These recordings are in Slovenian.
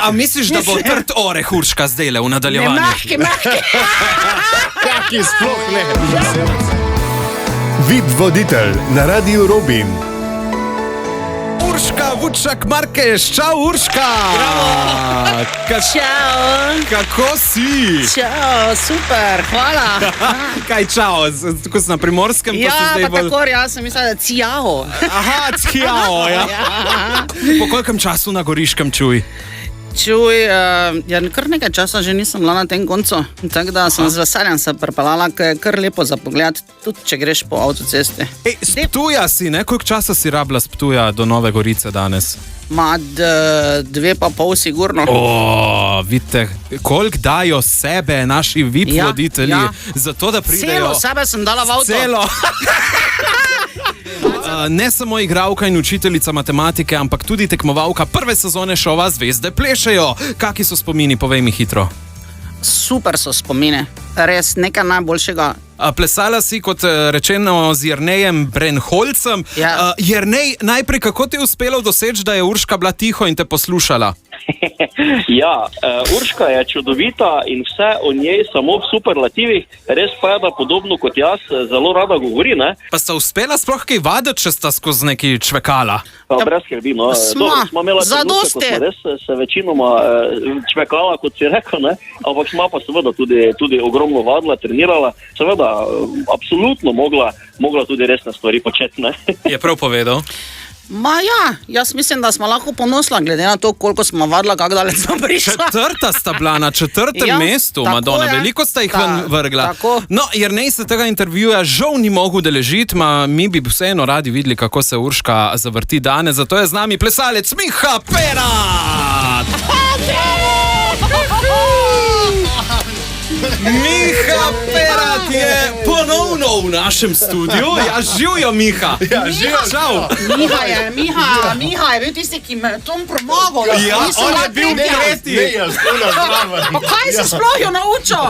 A misliš, da bo trd oreh Urška zdajle v nadaljevanju? Mehki. Kaki sploh ne. VIP voditelj na Radiu Robin. Urška Vučak Markeš, čau Urška! Čau. Kako si? Čau, super, hvala. Kaj čau, tako si na Primorskem? Ja, zdaj pa tako, jaz sem mislila, da cijao. Aha, cijao, ja. Po kolikem času na Goriškem čuj? Čuj, kar nekaj časa že nisem bila na tem koncu, tako da sem z veseljem se pripeljala, ker je kar lepo za pogled, tudi če greš po avtocesti. Z Ptuja si, ne? Koliko časa si rabila z Ptuja do Nove Gorice danes? 2,5 sigurno. Vidite, koliko dajo sebe naši VIP voditelji, zato da pridejo... Celo sebe sem dala v avto. Celo. Ne samo igralka in učiteljica matematike, ampak tudi tekmovalka prve sezone šova Zvezde plešejo. Kaki so spomini, povej mi hitro. Super so spomine, res nekaj najboljšega. Plesala si, kot rečeno, z Jernejem Brenholcem. Ja. Jernej, najprej, kako ti je uspelo doseči, da je Urška bila tiho in te poslušala? Ja, Urška je čudovita in vse o njej samo v superlativih, res pa je, da podobno kot jaz zelo rada govori, ne? Pa sta uspela sploh kaj vaditi, če sta skozi neki čvekala? Brez skrbi, no. Smo imela trenutke, ko smo res se večinoma čvekala, kot si rekel, ne? Ampak smo pa seveda tudi ogromno vadila, trenirala, seveda absolutno mogla tudi resne stvari početi, ne? Je prav povedal? Jaz mislim, da smo lahko ponosla, glede na to, koliko smo vadila, kako daleč smo prišla. Četrta sta bila na četrtem mestu, Madonna, veliko sta jih ven vrgla. Tako. No, Jernej se tega intervjuja žal ni mogel deležiti, mi bi vseeno radi videli, kako se Urška zavrti danes, zato je z nami plesalec Miha Perat! Miha Perat je ponovno v našem studiu. Ja, živijo, Miha. Ja, živijo. Čau. Miha je bil tisti, ki me je tom pomagal. Ja, on je bil tretji. Ne, jaz tu nazraven. Pa kaj si sploh jo naučil?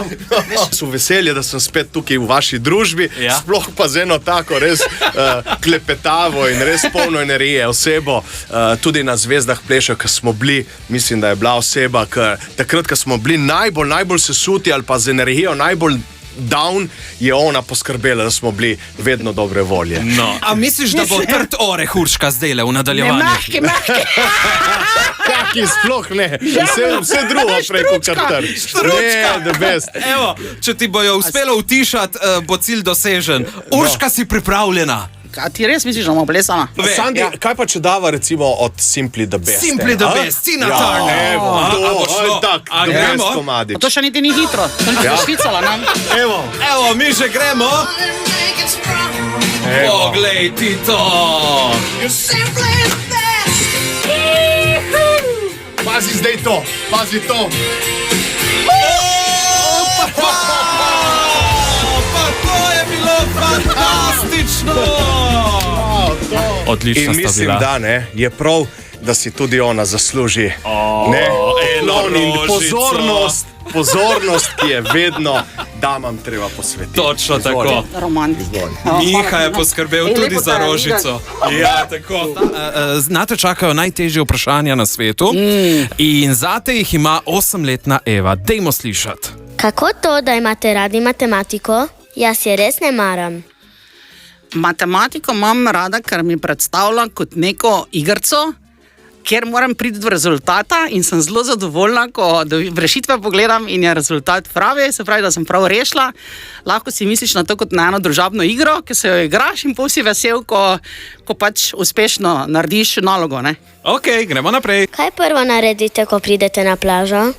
Sem veselje, da sem spet tukaj v vaši družbi, sploh pa z eno tako res klepetavo in res polno energije osebo. Tudi na Zvezdah plešejo, ker smo bili, mislim, da je bila oseba, takrat, ko smo bili najbolj sesuti ali pa z energijo najbolj down, je ona poskrbela, da smo bili vedno dobre volje. No. A misliš, da bo trd oreh Urška zdajle v nadaljevanju? Mehki. Kaki sploh ne. Vse drugo preko kartar. Ne, the best. Evo, če ti bojo uspelo utišati, bo cilj dosežen. Urška, si pripravljena? Kaj ti res misliš, da bomo plesala? Sandi, kaj pa če dava recimo od Simply the Best? Simply the Best, Tina Turner. Evo, the best komadi. To še niti ni hitro, to niti švicala nam. Evo, mi že gremo. Poglej ti to. Pazi zdaj to, pazi to. Fantastično! Odlična sta bila. In mislim, da je prav, da si tudi ona zasluži. Pozornost, ki je vedno damam treba posvetiti. Točno tako. Romantik. Miha je poskrbel tudi za rožico. Ja, tako. Znate, čakajo najtežje vprašanja na svetu in zate jih ima 8-letna Eva. Dajmo slišati. Kako to, da imate radi matematiko? Jaz je res ne maram. Matematiko imam rada, ker mi predstavlja kot neko igrco, kjer moram priti do rezultata in sem zelo zadovoljna, ko v rešitve pogledam in je rezultat pravi, se pravi, da sem prav rešila. Lahko si misliš na to kot na eno družabno igro, ki se jo igraš in pol si vesel, ko pač uspešno narediš nalogo, ne? Ok, gremo naprej. Kaj prvo naredite, ko pridete na plažo?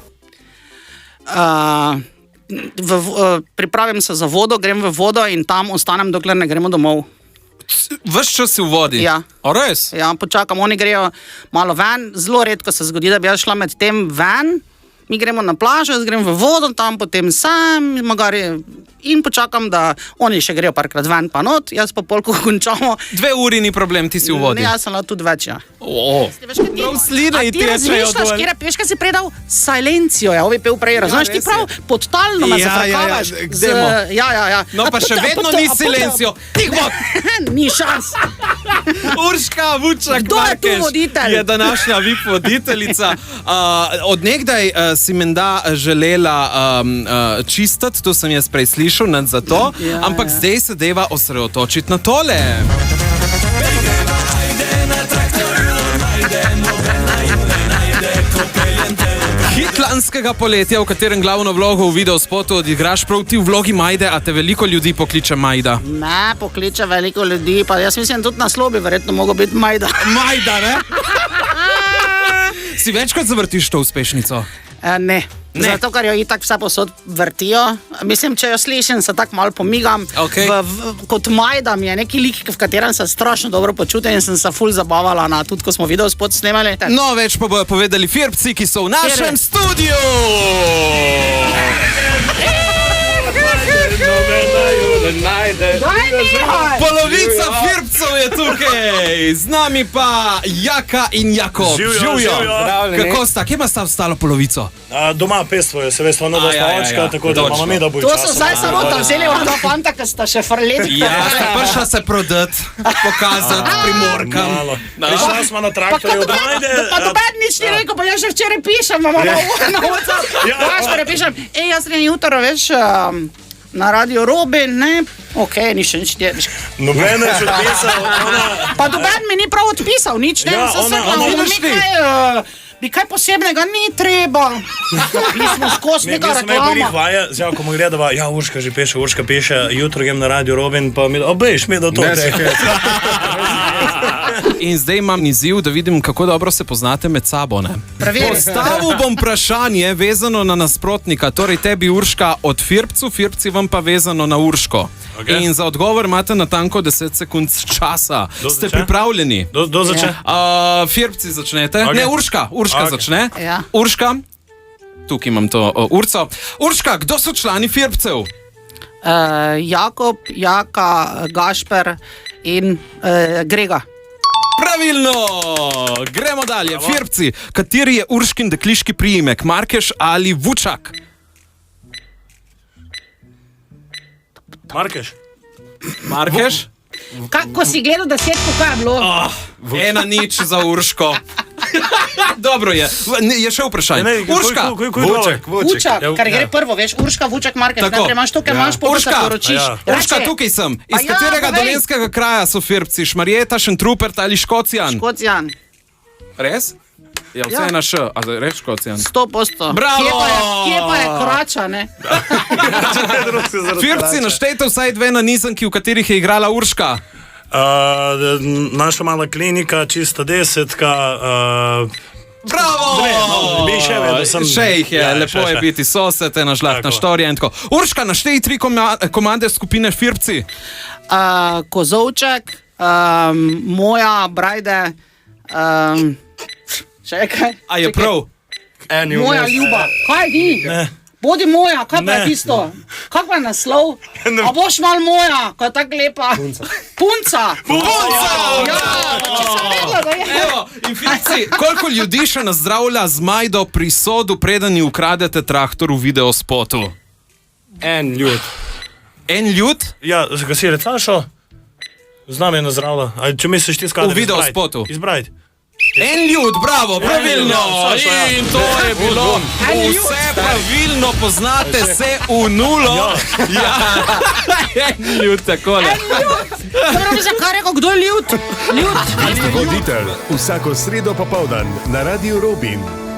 Pripravim se za vodo, grem v vodo in tam ostanem, dokler ne gremo domov. Ves čas si v vodi? Ja. A res? Ja, počakam, oni grejo malo ven. Zelo redko se zgodi, da bi jaz šla med tem ven, mi gremo na plažo, jaz grem v vodo tam, potem sam, magari in počakam, da oni še grejo parkrat ven pa not, jaz pa polko končamo. 2 uri ni problem, ti si v vodi. Ne, jaz sem tudi več, ja. Prav slina in ti tečejo dol. Veš, kaj si predal? Silencio, ja, ovi pel prej, razumeš, ti prav podtalno me zafrkavaš. Ja. No pa še vedno ni silencio. Tih bod! Ni šans. Urška Vučak Kdo je tu Markeš voditelj? je današnja VIP voditeljica. Od nekdaj si menda želela čistiti, to sem jaz prej slišal, nad za to, ampak zdaj se deva osredotočiti na tole. Hit lanskega poletja, v katerem glavno vlogo v videospotu odigraš prav ti v vlogi Majde, a te veliko ljudi pokliče Majda. Ne, pokliče veliko ljudi, pa jaz mislim, tudi na slobi verjetno mogo biti Majda. Majda, ne? Si večkrat zavrtiš to uspešnico? Ne. Zato, ker jo itak vse posod vrtijo. Mislim, če jo slišim, se tako malo pomigam. Okay. Kot Majda mi je neki lik, v katerem se strašno dobro počutim in sem se ful zabavala, tudi ko smo videospot snemali. No, več pa bojo povedali Firpci, ki so v našem studiu! Polovica Firpcev je tukaj, z nami pa Jaka in Jakob. Živijo. Kako sta? Kje pa sta ostalo polovico? Doma pestvo je, se veste, ono dosta očka, tako da imamo mi, da bo časa. To so zdaj samo tam vzeli dva fanta, ki sta še farleti. Ja, sta prišla se prodat, pokazati primorkam. Prišla smo na traktorju od Majde. Pa doben nič ni rekel, pa jaz že včeraj pišem, imamo na WhatsApp. Jaz pa pišem, jaz srednji jutro, veš, na Radio Robin, ne? Okej, nič ne. Noben je odpisal. Pa doben mi ni prav odpisal, nič ne. Bi kaj posebnega ni treba. Pismo skozi neka reklama. Mi smo prvih vaja, zdaj, ko mu gledava, ja, Urška že piše, jutro grem na Radio Robin, pa mi obejš mi do to. In zdaj imam izziv, da vidim, kako dobro se poznate med sabo, ne? Postavil bom vprašanje vezano na nasprotnika, torej tebi Urška od Firpcu, Firpci vam pa vezano na Urško. Okay. In za odgovor imate natanko 10 sekund časa. Ste pripravljeni? Do začne? Firpci začnete. Okay. Ne, Urška začne. Ja. Urška, tukaj imam to Urco. Urška, kdo so člani Firpcev? Jakob, Jaka, Gašper in Grega. Pravilno! Gremo dalje. Firpci, kateri je Urškin dekliški priimek? Markeš ali Vučak? Markeš? Ko si gledal desetko, kaj je bilo? 1-0 za Urško. Dobro je. Je še vprašanje. Urška! Vučak, kar gre prvo, veš, Urška, Vučak, Markeš. Najprej imaš to, kaj imaš, potem se poročiš. Urška, tukaj sem. Iz katerega dolenjskega kraja so Firpci? Šmarjeta, Šentrupert ali Škocjan? Škocjan. Res? Ja, vse je na š, a zdaj reč Škocjan. 100%. Bravo! Kje pa je Korača, ne? Firpci, naštejte vsaj 2 nanizanki, v katerih je igrala Urška. Naša mala klinika, čista desetka. Bravo! Še jih je, lepo je biti sosed, ena žlahtna štorija in tako. Urška, naštej 3 komande skupine Firpci. Kozovček, Moja, Brajde, čekaj. A je prav? Moja ljuba. Kaj ni? Bodi moja, kaj pa je tisto? Kak pa je naslov? A boš mal moja, ko je tako lepa. Punca! Ja, če sem vedela, da je. Evo, in Firpci, koliko ljudi še nazdravlja z Majdo pri sodu, preden ji ukradete traktor v videospotu? En ljud. En ljud? Ja, ko si recašo, z nami je nazdravlja. Če misliš ti skladati? V videospotu. Izbrajti. En ljud, bravo, pravilno. In to je bilo vse pravilno, poznate se v nulo. En ljud, takole. Dobro bi zakaj rekel, kdo je ljud? Voditelj vsako sredo popoldan na Radio Robin.